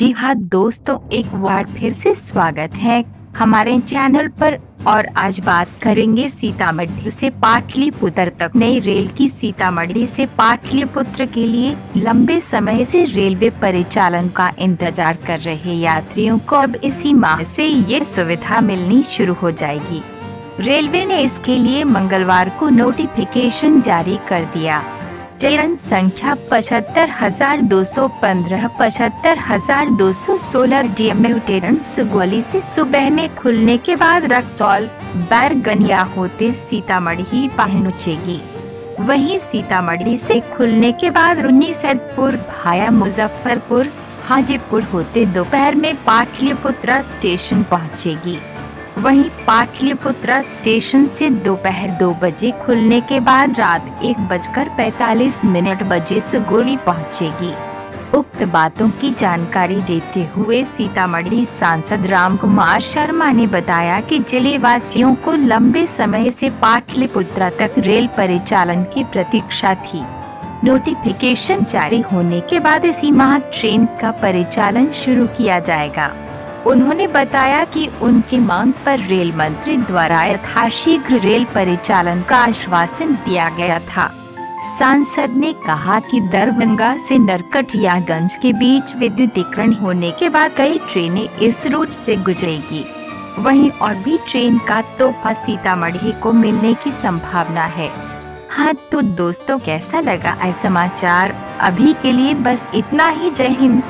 जी हाँ दोस्तों, एक बार फिर से स्वागत है हमारे चैनल पर। और आज बात करेंगे सीतामढ़ी से पाटलिपुत्र तक नई रेल की। सीतामढ़ी से पाटलिपुत्र के लिए लंबे समय से रेलवे परिचालन का इंतजार कर रहे यात्रियों को अब इसी माह से ये सुविधा मिलनी शुरू हो जाएगी। रेलवे ने इसके लिए मंगलवार को नोटिफिकेशन जारी कर दिया। ट्रेन संख्या 75,215, 75,216 डीएमयू ट्रेन सुगौली से सुबह में खुलने के बाद रक्सौल बैरगनिया होते सीतामढ़ी पहुंचेगी। वहीं सीतामढ़ी से खुलने के बाद रुन्नीसैदपुर भाया मुजफ्फरपुर हाजीपुर होते दोपहर में पाटलिपुत्र स्टेशन पहुंचेगी। वहीं पाटलिपुत्र स्टेशन से दोपहर 2 बजे खुलने के बाद रात 1:45 बजे सुगौली पहुंचेगी। उक्त बातों की जानकारी देते हुए सीतामढ़ी सांसद रामकुमार शर्मा ने बताया कि जिले वासियों को लंबे समय से पाटलिपुत्र तक रेल परिचालन की प्रतीक्षा थी। नोटिफिकेशन जारी होने के बाद इसी माह ट्रेन का परिचालन शुरू किया जाएगा। उन्होंने बताया कि उनकी मांग पर रेल मंत्री द्वारा यथाशीघ्र रेल परिचालन का आश्वासन दिया गया था। सांसद ने कहा कि दरभंगा से नरकटियागंज के बीच विद्युतीकरण होने के बाद कई ट्रेनें इस रूट से गुजरेगी। वहीं और भी ट्रेन का तोहफा सीतामढ़ी को मिलने की संभावना है। हाँ तो दोस्तों, कैसा लगा यह समाचार? अभी के लिए बस इतना ही। जय हिंद।